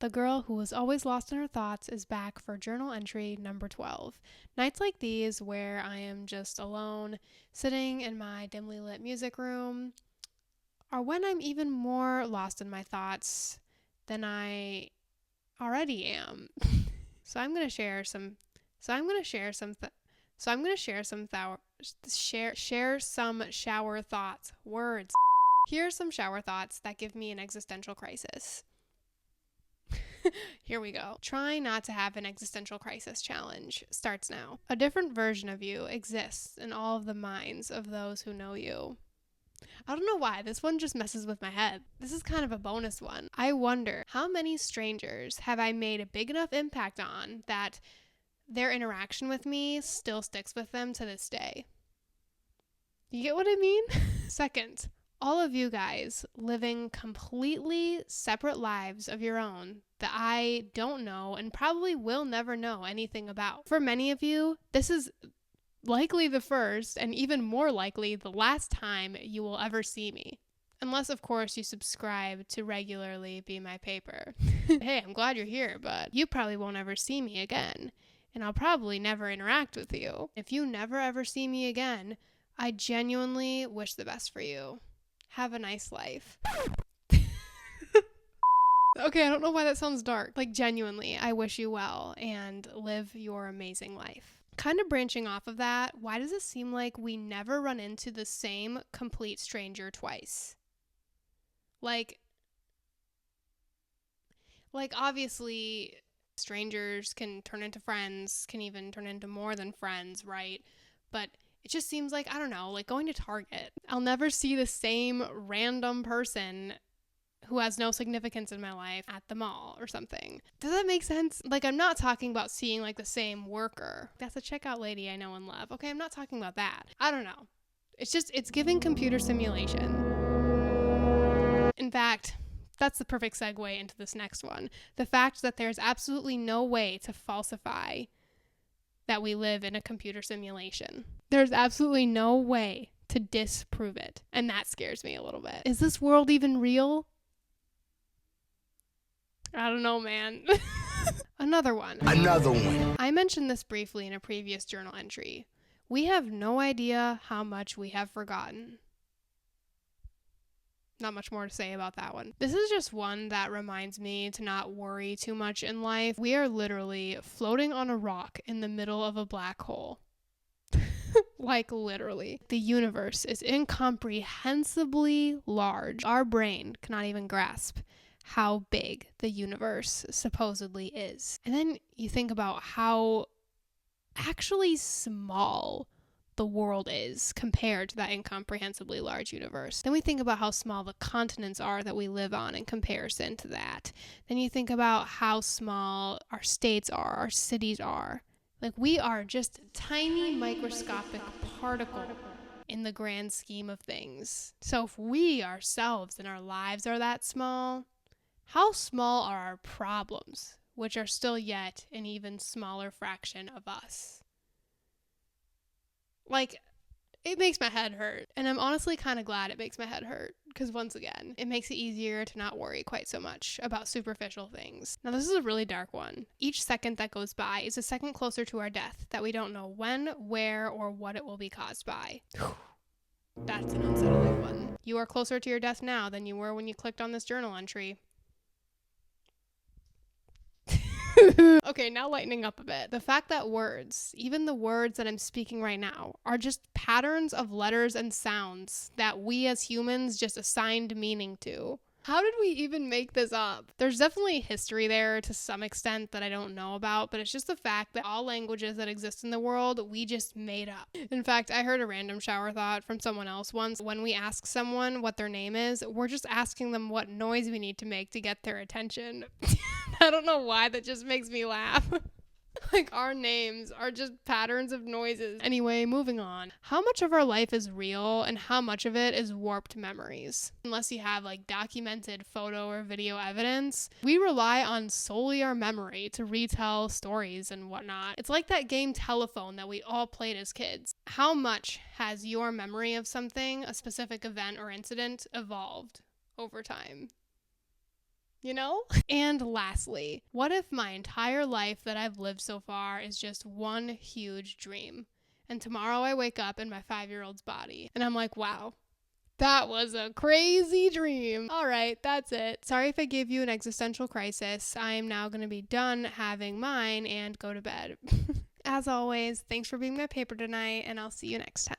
The girl who was always lost in her thoughts is back for journal entry number 12. Nights like these, where I am just alone, sitting in my dimly lit music room, are when I'm even more lost in my thoughts than I already am. So I'm gonna share some shower thoughts. Words. Here are some shower thoughts that give me an existential crisis. Here we go. Try not to have an existential crisis challenge starts now. A different version of you exists in all of the minds of those who know you. I don't know why, this one just messes with my head. This is kind of a bonus one. I wonder, how many strangers have I made a big enough impact on that their interaction with me still sticks with them to this day? You get what I mean? Second, all of you guys living completely separate lives of your own that I don't know and probably will never know anything about. For many of you, this is likely the first and even more likely the last time you will ever see me. Unless, of course, you subscribe to regularly be my paper. Hey, I'm glad you're here, but you probably won't ever see me again. And I'll probably never interact with you. If you never ever see me again, I genuinely wish the best for you. Have a nice life. Okay, I don't know why that sounds dark. Like, genuinely, I wish you well and live your amazing life. Kind of branching off of that, why does it seem like we never run into the same complete stranger twice? Like obviously, strangers can turn into friends, can even turn into more than friends, right? But it just seems like, I don't know, like going to Target. I'll never see the same random person who has no significance in my life at the mall or something. Does that make sense? Like, I'm not talking about seeing like the same worker. That's a checkout lady I know and love. Okay, I'm not talking about that. I don't know. It's giving computer simulation. In fact, that's the perfect segue into this next one. The fact that there's absolutely no way to falsify that we live in a computer simulation. There's absolutely no way to disprove it. And that scares me a little bit. Is this world even real? I don't know, man. Another one. I mentioned this briefly in a previous journal entry. We have no idea how much we have forgotten. Not much more to say about that one. This is just one that reminds me to not worry too much in life. We are literally floating on a rock in the middle of a black hole. Like, literally. The universe is incomprehensibly large. Our brain cannot even grasp how big the universe supposedly is. And then you think about how actually small the world is compared to that incomprehensibly large universe. Then we think about how small the continents are that we live on in comparison to that. Then you think about how small our states are, our cities are. Like, we are just a tiny microscopic particle in the grand scheme of things. So if we ourselves and our lives are that small, how small are our problems, which are still yet an even smaller fraction of us? Like, it makes my head hurt. And I'm honestly kind of glad it makes my head hurt. Because once again, it makes it easier to not worry quite so much about superficial things. Now, this is a really dark one. Each second that goes by is a second closer to our death that we don't know when, where, or what it will be caused by. That's an unsettling one. You are closer to your death now than you were when you clicked on this journal entry. Okay, now lightening up a bit. The fact that words, even the words that I'm speaking right now, are just patterns of letters and sounds that we as humans just assigned meaning to. How did we even make this up? There's definitely history there to some extent that I don't know about, but it's just the fact that all languages that exist in the world, we just made up. In fact, I heard a random shower thought from someone else once. When we ask someone what their name is, we're just asking them what noise we need to make to get their attention. I don't know why, that just makes me laugh. Like, our names are just patterns of noises. Anyway, moving on. How much of our life is real and how much of it is warped memories? Unless you have like documented photo or video evidence, we rely on solely our memory to retell stories and whatnot. It's like that game Telephone that we all played as kids. How much has your memory of something, a specific event or incident, evolved over time? you know? And lastly, what if my entire life that I've lived so far is just one huge dream? And tomorrow I wake up in my 5-year-old's body and I'm like, wow, that was a crazy dream. All right, that's it. Sorry if I gave you an existential crisis. I am now going to be done having mine and go to bed. As always, thanks for being my paper tonight, and I'll see you next time.